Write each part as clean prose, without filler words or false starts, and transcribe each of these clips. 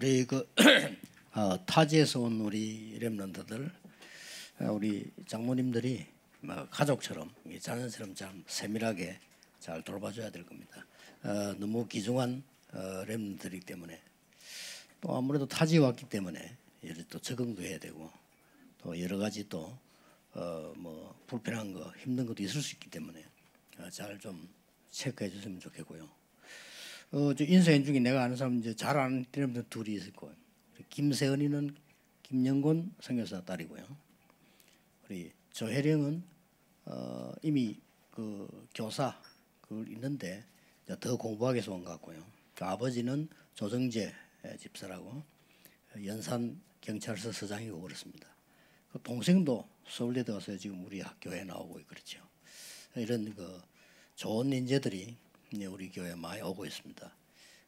우리 타지에서 온 우리 렘넌트들, 우리 장모님들이 가족처럼 자녀처럼 참 세밀하게 잘 돌봐줘야 될 겁니다. 너무 귀중한 렘넌트이기 때문에, 또 아무래도 타지에 왔기 때문에 또 적응도 해야 되고, 또 여러 가지 또 불편한 거, 힘든 것도 있을 수 있기 때문에 잘 좀 체크해 주시면 좋겠고요. 저 인사인 중에 내가 아는 사람 이제 잘 아는 렘넌트 둘이 있을 거예요. 김세은이는 김영곤 선교사 딸이고요. 우리 조혜령은 이미 그 교사 그걸 있는데 더 공부하기 위해서 온 것 같고요. 그 아버지는 조정재 집사라고 연산 경찰서 서장이고 그렇습니다. 그 동생도 서울대 가서 지금 우리 학교에 나오고 그렇죠. 이런 그 좋은 인재들이 우리 교회에 많이 오고 있습니다.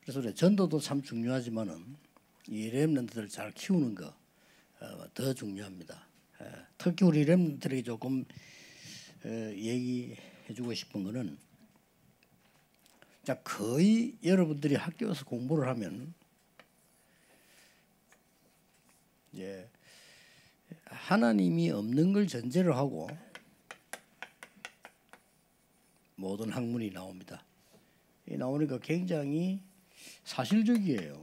그래서 우리 전도도 참 중요하지만은 이 렘넌트들 잘 키우는 거 더 중요합니다. 특히 우리 렘넌트들에게 조금 얘기해주고 싶은 거는, 자, 거의 여러분들이 학교에서 공부를 하면 이제 하나님이 없는 걸 전제로 하고 모든 학문이 나옵니다. 이 나오니까 굉장히 사실적이에요.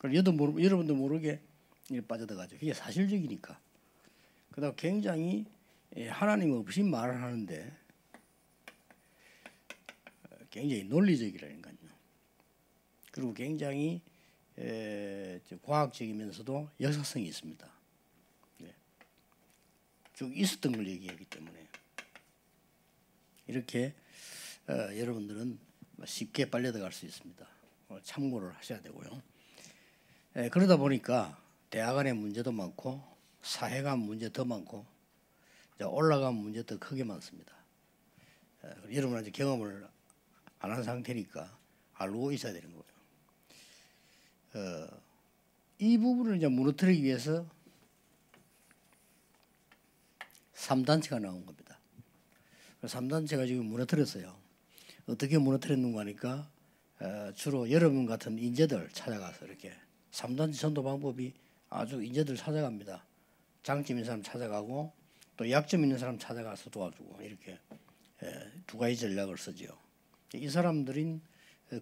여러분도 모르게 빠져들어가죠. 그게 사실적이니까. 그다음 굉장히 하나님 없이 말을 하는데 굉장히 논리적이라니까요. 그리고 굉장히 과학적이면서도 역사성이 있습니다. 쭉 있었던 걸 얘기하기 때문에 이렇게 여러분들은 쉽게 빨려들어갈 수 있습니다. 참고를 하셔야 되고요. 그러다 보니까 대학 안의 문제도 많고 사회관 문제 더 많고 올라간 문제 더 크게 많습니다. 여러분은 이제 경험을 안 한 상태니까 알고 있어야 되는 거예요. 이 부분을 이제 무너뜨리기 위해서 3단체가 나온 겁니다. 3단체가 지금 무너뜨렸어요. 어떻게 무너뜨렸는가 하니까 주로 여러분 같은 인재들 찾아가서 이렇게 3단체 전도 방법이 아주 인재들 찾아갑니다. 장점 있는 사람 찾아가고 또 약점 있는 사람 찾아가서 도와주고, 이렇게 두 가지 전략을 쓰죠. 이 사람들인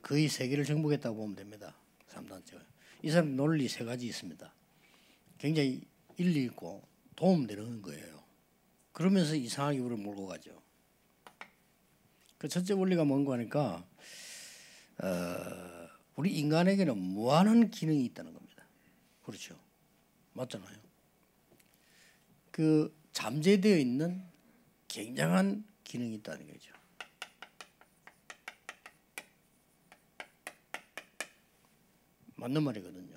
거의 세계를 정복했다고 보면 됩니다. 3단체가. 이 사람 논리 세 가지 있습니다. 굉장히 일리 있고 도움되는 거예요. 그러면서 이상하게 우리를 몰고 가죠. 그 첫째 원리가 뭔가 하니까 우리 인간에게는 무한한 기능이 있다는 겁니다. 그렇죠? 맞잖아요. 그 잠재되어 있는 굉장한 기능이 있다는 거죠. 맞는 말이거든요.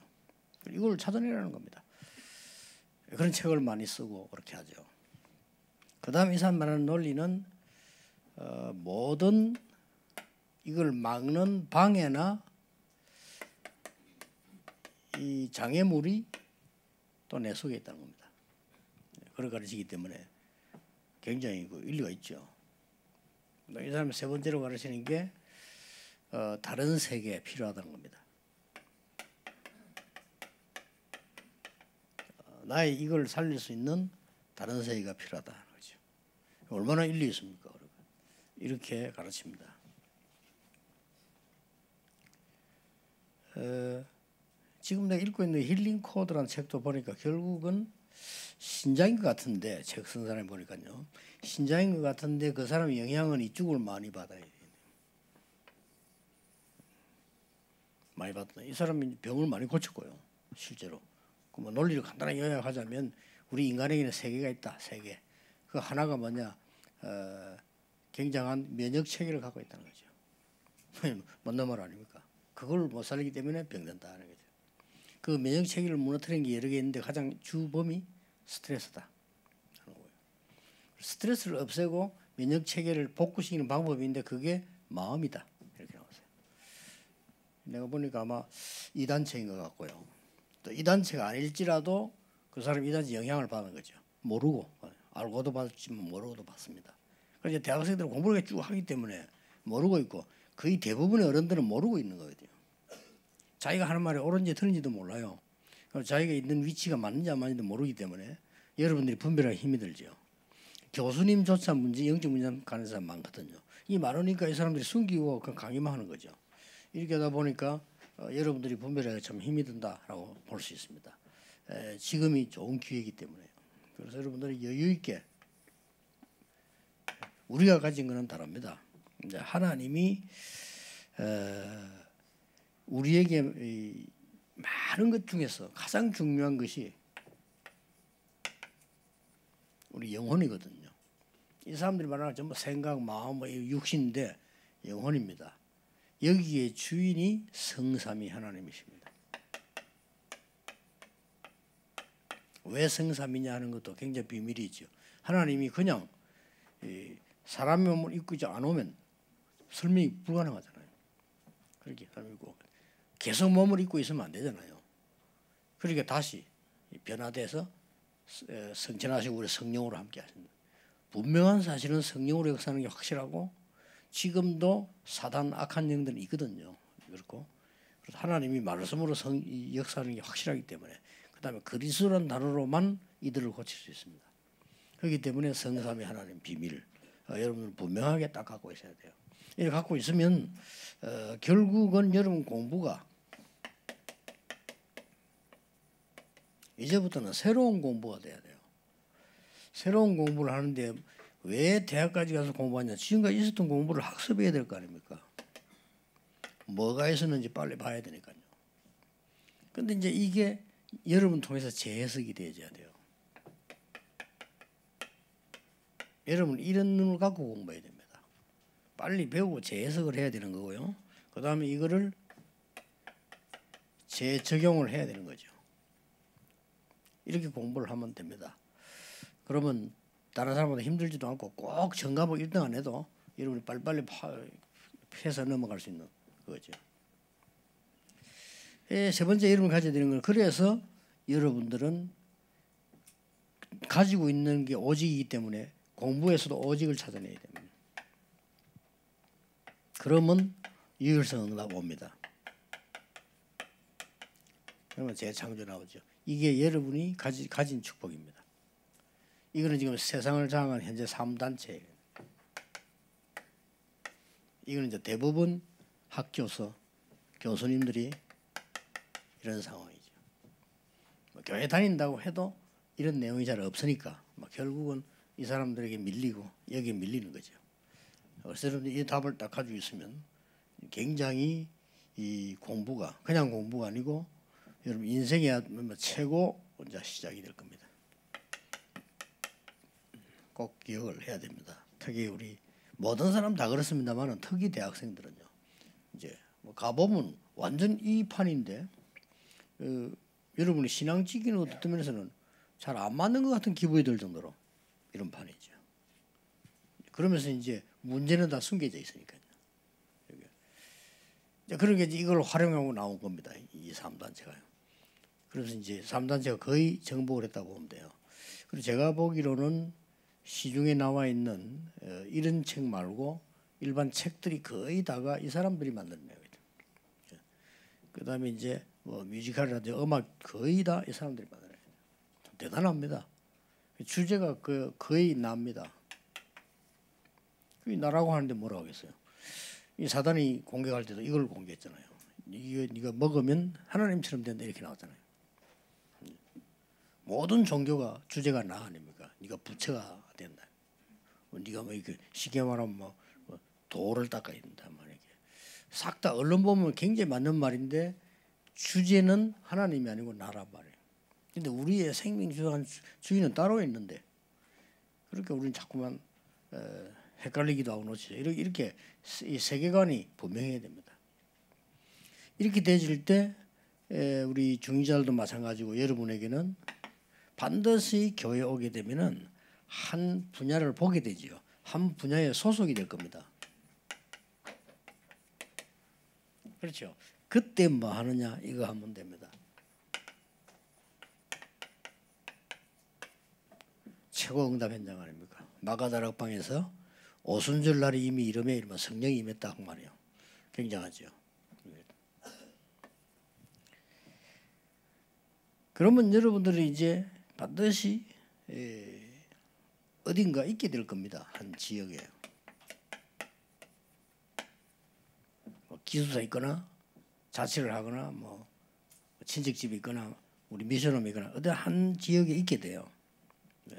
이걸 찾아내라는 겁니다. 그런 책을 많이 쓰고 그렇게 하죠. 그 다음 이 사람 말하는 논리는 모든 이걸 막는 방해나 이 장애물이 또 내 속에 있다는 겁니다. 그걸 가르치기 때문에 굉장히 일리가 있죠. 이 사람이 세 번째로 가르치는 게 다른 세계 필요하다는 겁니다. 나의 이걸 살릴 수 있는 다른 세계가 필요하다는 거죠. 얼마나 일리 있습니까? 이렇게 가르칩니다. 지금 내가 읽고 있는 힐링 코드라는 책도 보니까 결국은 신자인 것 같은데, 책 쓴 사람이 보니까요, 신자인 것 같은데 그 사람의 영향은 이쪽을 많이 받아야 돼요. 많이 받다. 이 사람이 병을 많이 고쳤고요, 실제로. 그 논리를 간단하게 요약하자면 우리 인간에게는 세 개가 있다. 세 개. 그 하나가 뭐냐? 굉장한 면역 체계를 갖고 있다는 거죠. 맞는 말 아닙니까? 그걸 못 살리기 때문에 병든다는 거죠. 그 면역 체계를 무너뜨리는 게 여러 개 있는데 가장 주범이 스트레스다 하는 거예요. 스트레스를 없애고 면역 체계를 복구시키는 방법이 있는데 그게 마음이다, 이렇게 나왔어요. 내가 보니까 아마 이 단체인 것 같고요. 또 이 단체가 아닐지라도 그 사람이 이 단체 영향을 받는 거죠. 모르고, 알고도 받지만 모르고도 받습니다. 그래서 대학생들은 공부를 쭉 하기 때문에 모르고 있고, 거의 대부분의 어른들은 모르고 있는 거거든요. 자기가 하는 말이 옳은지 틀린지도 몰라요. 자기가 있는 위치가 맞는지 안 맞는지도 모르기 때문에 여러분들이 분별하기 힘이 들죠. 교수님조차 영적 문제 가는 사람 많거든요. 이 많으니까 이 사람들이 숨기고 강의만 하는 거죠. 이렇게 하다 보니까 여러분들이 분별하기 참 힘이 든다라고 볼 수 있습니다. 지금이 좋은 기회이기 때문에요. 그래서 여러분들이 여유 있게 우리가 가진 것은 다릅니다. 이제 하나님이 우리에게 많은 것 중에서 가장 중요한 것이 우리 영혼이거든요. 이 사람들이 말하는 전부 생각, 마음, 육신인데 영혼입니다. 여기에 주인이 성삼위 하나님이십니다. 왜 성삼위냐 하는 것도 굉장히 비밀이죠. 하나님이 그냥 사람의 몸을 입고 안 오면 설명이 불가능하잖아요. 그렇게 하나님이고 계속 몸을 입고 있으면 안 되잖아요. 그러니까 다시 변화돼서 성천하시고 우리 성령으로 함께 하십니다. 분명한 사실은 성령으로 역사하는 게 확실하고 지금도 사단 악한 영들은 있거든요. 그렇고 그래서 하나님이 말씀으로 역사하는 게 확실하기 때문에 그다음에 그리스도라는 단어로만 이들을 고칠 수 있습니다. 그렇기 때문에 성삼위 하나님 비밀 여러분은 분명하게 딱 갖고 있어야 돼요. 이렇게 갖고 있으면 결국은 여러분 공부가 이제부터는 새로운 공부가 돼야 돼요. 새로운 공부를 하는데 왜 대학까지 가서 공부하냐? 지금까지 있었던 공부를 학습해야 될 거 아닙니까? 뭐가 있었는지 빨리 봐야 되니까요. 근데 이제 이게 여러분 통해서 재해석이 되어야 돼요. 여러분 이런 눈을 갖고 공부해야 됩니다. 빨리 배우고 재해석을 해야 되는 거고요. 그 다음에 이거를 재적용을 해야 되는 거죠. 이렇게 공부를 하면 됩니다. 그러면 다른 사람보다 힘들지도 않고 꼭 전과목 1등 안 해도 여러분이 빨리빨리 해서 넘어갈 수 있는 거죠. 세 번째 여러분이 가져야 되는 건 그래서 여러분들은 가지고 있는 게 오직이기 때문에 공부에서도 오직을 찾아내야 됩니다. 그러면 유일성 응답 옵니다. 그러면 재창조 나오죠. 이게 여러분이 가진 축복입니다. 이거는 지금 세상을 장악한 현재 3단체예요. 이거는 이제 대부분 학교서 교수님들이 이런 상황이죠. 교회 다닌다고 해도 이런 내용이 잘 없으니까 결국은 이 사람들에게 밀리고 여기에 밀리는 거죠. 그래서 여러분이 이 답을 딱 가지고 있으면 굉장히 이 공부가 그냥 공부가 아니고 여러분 인생의 최고 이제 시작이 될 겁니다. 꼭 기억을 해야 됩니다. 특히 우리 모든 사람 다 그렇습니다만은 특히 대학생들은요. 이제 가보면 완전 이 판인데 여러분이 신앙적인 어떤 면에서는 잘 안 맞는 것 같은 기분이 들 정도로 이런 판이죠. 그러면서 이제 문제는 다 숨겨져 있으니까요. 그러니까 이걸 활용하고 나온 겁니다. 이 3단체가요. 그래서 이제 3단체가 거의 정복을 했다고 보면 돼요. 그리고 제가 보기로는 시중에 나와 있는 이런 책 말고 일반 책들이 거의 다가 이 사람들이 만든 내용이죠. 그다음에 이제 뭐 뮤지컬이라든지 음악 거의 다 이 사람들이 만들어요. 대단합니다. 주제가 거의 납니다. 나라고 하는데 뭐라고 하겠어요. 이 사단이 공격할 때도 이걸 공격했잖아요. 이거 네가 먹으면 하나님처럼 된다 이렇게 나왔잖아요. 모든 종교가 주제가 나 아닙니까? 네가 부처가 된다. 네가 뭐 이렇게 쉽게 말하면 뭐 도를 닦아야 된다 말이게. 싹 다 언론 보면 굉장히 맞는 말인데 주제는 하나님이 아니고 나란 말이에요. 근데 우리의 생명 주인은 따로 있는데 그렇게 우리는 자꾸만 헷갈리기도 하고 놓치죠. 이렇게 이 세계관이 분명해야 됩니다. 이렇게 되질 때 우리 중직자들도 마찬가지고 여러분에게는 반드시 교회에 오게 되면은 한 분야를 보게 되지요. 한 분야에 소속이 될 겁니다. 그렇죠. 그때 뭐 하느냐 이거 하면 됩니다. 최고 응답 현장 아닙니까? 마가다락방에서 오순절 날이 이미 이러면 성령이 임했다 그 말이에요. 굉장하죠. 그러면 여러분들이 이제 반드시 어딘가 있게 될 겁니다. 한 지역에 기숙사 있거나 자취를 하거나 뭐 친척집이 있거나 우리 미션홈이 있거나 어디 한 지역에 있게 돼요. 네.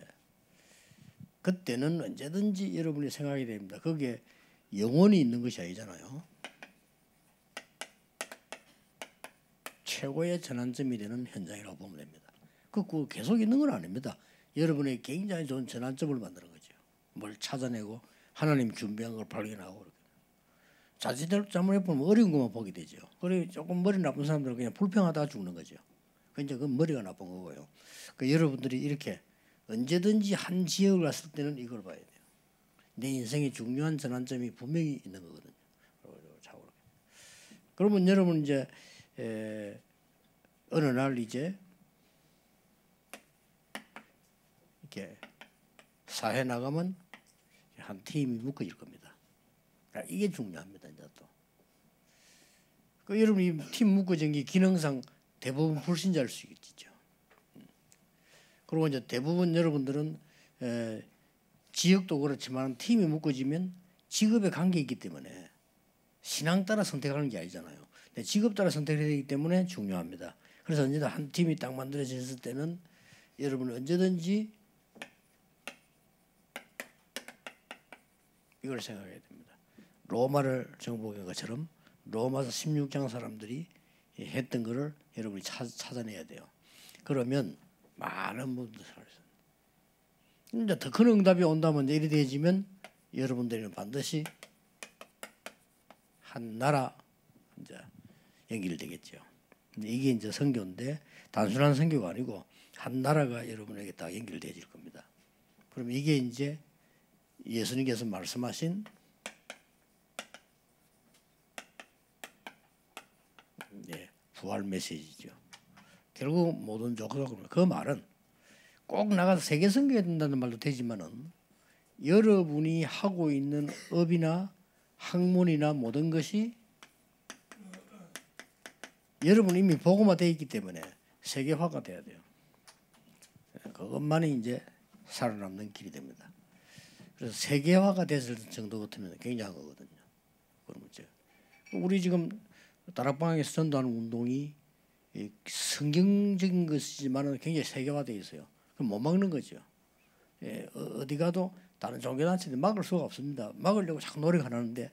그때는 언제든지 여러분이 생각이 됩니다. 거기에 영원히 있는 것이 아니잖아요. 최고의 전환점이 되는 현장이라고 보면 됩니다. 그 계속 있는 건 아닙니다. 여러분의 굉장히 좋은 전환점을 만드는 거죠. 뭘 찾아내고 하나님 준비한 걸 발견하고 자칫 잘못해보면 어려운 것만 보게 되죠. 그리고 조금 머리 나쁜 사람들은 그냥 불평하다가 죽는 거죠. 그건 머리가 나쁜 거고요. 여러분들이 이렇게 언제든지 한 지역을 갔을 때는 이걸 봐야 돼요. 내 인생의 중요한 전환점이 분명히 있는 거거든요. 그러면 여러분 이제 어느 날 이제 이렇게 사회 나가면 한 팀이 묶어질 겁니다. 그러니까 이게 중요합니다. 이제 또 여러분이 팀 묶어진 게 기능상 대부분 불신자일 수 있겠죠. 그리고 이제 대부분 여러분들은 지역도 그렇지만 팀이 묶어지면 직업에 관계 있기 때문에 신앙 따라 선택하는 게 아니잖아요. 직업 따라 선택되기 때문에 중요합니다. 그래서 언제든 한 팀이 딱 만들어졌을 때는 여러분은 언제든지 이걸 생각해야 됩니다. 로마를 정복한 것처럼 로마서 16장 사람들이 했던 것을 여러분이 찾아내야 돼요. 그러면 많은 분들 살아있어요. 이제 더 큰 응답이 온다면 이리 되어지면 여러분들은 반드시 한 나라 이제 연결되겠죠. 이게 이제 선교인데 단순한 선교가 아니고 한 나라가 여러분에게 다 연결되어질 겁니다. 그럼 이게 이제 예수님께서 말씀하신 부활 메시지죠. 결국 모든 족속은 그 말은 꼭 나가서 세계 선교해야 된다는 말도 되지만은 여러분이 하고 있는 업이나 학문이나 모든 것이 여러분 이미 복음화되어 있기 때문에 세계화가 돼야 돼요. 그것만이 이제 살아남는 길이 됩니다. 그래서 세계화가 됐을 정도 같으면 굉장한 거거든요. 그러면 우리 지금 다락방에서 전도하는 운동이 성경적인 것이지만 굉장히 세계화되어 있어요. 그럼 못 막는 거죠. 어디 가도 다른 종교단체들 막을 수가 없습니다. 막으려고 자꾸 노력하는데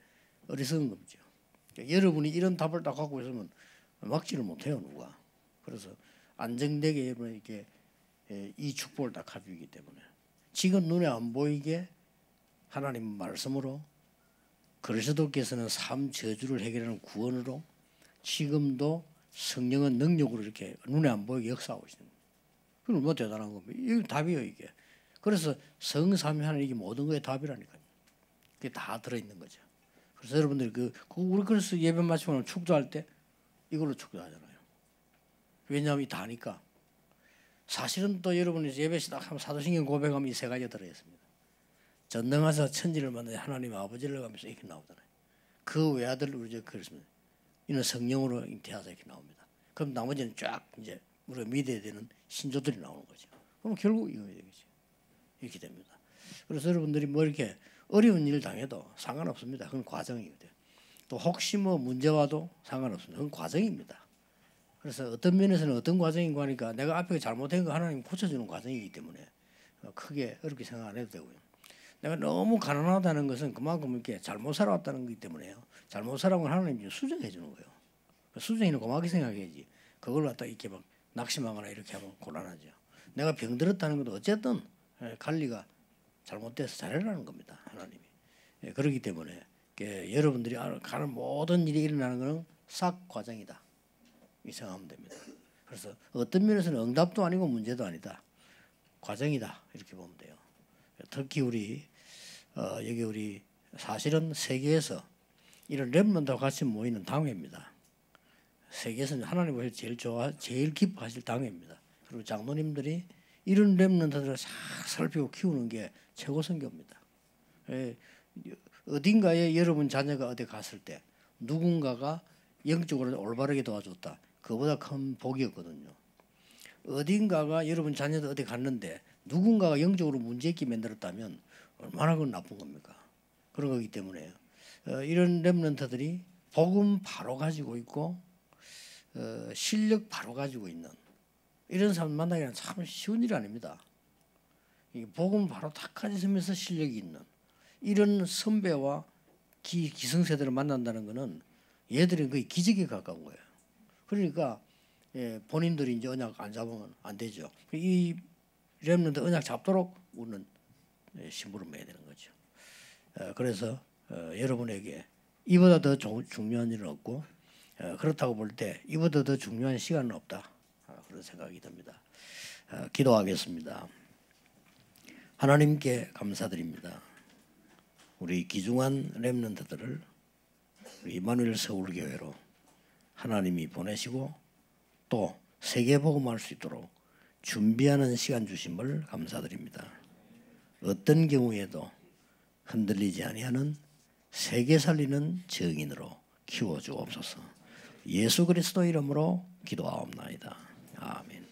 어리석은 거죠. 여러분이 이런 답을 딱 갖고 있으면 막지를 못해요, 누가. 그래서 안정되게 여러분 이렇게 이 축복을 딱 가지고 있기 때문에 지금 눈에 안 보이게 하나님 말씀으로 그리스도께서는 삶 저주를 해결하는 구원으로 지금도 성령은 능력으로 이렇게 눈에 안 보이게 역사하고 있습니다. 그건 얼마나 대단한 겁니다. 이게 답이에요, 이게. 그래서 성삼위 하나님 이게 모든 거의 답이라니까요. 그게 다 들어있는 거죠. 그래서 여러분들이 우리 그래서 예배 마치고 축도할 때 이걸로 축도하잖아요. 왜냐하면 이 다니까. 사실은 또 여러분이 예배 시작하면 사도신경 고백하면 이 세 가지가 들어있습니다. 전능하사 천지를 만든 하나님 아버지를 가면서 이렇게 나오잖아요. 그 외아들 우리 그렇습니다. 이는 성령으로 잉태하사 이렇게 나옵니다. 그럼 나머지는 쫙 이제 우리가 믿어야 되는 신조들이 나오는 거죠. 그럼 결국 이거 되겠죠. 이렇게 됩니다. 그래서 여러분들이 뭐 이렇게 어려운 일 당해도 상관없습니다. 그건 과정이거든요. 또 혹시 뭐 문제 와도 상관없습니다. 그건 과정입니다. 그래서 어떤 면에서는 어떤 과정인가 하니까 내가 앞에 잘못된 거 하나님 고쳐주는 과정이기 때문에 크게 어렵게 생각 안 해도 되고요. 내가 너무 가난하다는 것은 그만큼 이렇게 잘못 살아왔다는 거기 때문에요. 잘못 살아온 건 하나님이 수정해 주는 거예요. 수정이는 고맙게 생각해야지. 그걸 갖다 이렇게 막 낙심하거나 이렇게 하면 곤란하죠. 내가 병들었다는 것도 어쨌든 관리가 잘못돼서 잘해라는 겁니다. 하나님이. 그렇기 때문에 여러분들이 가는 모든 일이 일어나는 것은 싹 과정이다. 이 생각하면 됩니다. 그래서 어떤 면에서는 응답도 아니고 문제도 아니다. 과정이다. 이렇게 보면 돼요. 특히 여기 우리 사실은 세계에서 이런 렘넌트와 같이 모이는 당회입니다. 세계에서는 하나님을 제일 기뻐하실 당회입니다. 그리고 장로님들이 이런 렘넌트들을 싹 살피고 키우는 게 최고 선교입니다. 어딘가에 여러분 자녀가 어디 갔을 때 누군가가 영적으로 올바르게 도와줬다. 그보다 큰 복이 없거든요. 어딘가가 여러분 자녀들 어디 갔는데 누군가가 영적으로 문제 있게 만들었다면 얼마나 그건 나쁜 겁니까? 그런 거기 때문에 이런 렘넌트들이 복음 바로 가지고 있고 실력 바로 가지고 있는 이런 사람 만나기는 참 쉬운 일이 아닙니다. 복음 바로 딱 가지면서 실력이 있는 이런 선배와 기성세대를 만난다는 것은 얘들은 거의 기적에 가까운 거예요. 그러니까 본인들이 이제 언약 안 잡으면 안 되죠. 이 렘넌트 언약 잡도록 우리는 심부름해야 되는 거죠. 그래서 여러분에게 이보다 더 중요한 일은 없고 그렇다고 볼 때 이보다 더 중요한 시간은 없다. 그런 생각이 듭니다. 기도하겠습니다. 하나님께 감사드립니다. 우리 귀중한 렘넌트들을 우리 이마누엘 서울교회로 하나님이 보내시고 또 세계복음할 수 있도록 준비하는 시간 주심을 감사드립니다. 어떤 경우에도 흔들리지 아니하는 세계 살리는 증인으로 키워주옵소서. 예수 그리스도 이름으로 기도하옵나이다. 아멘.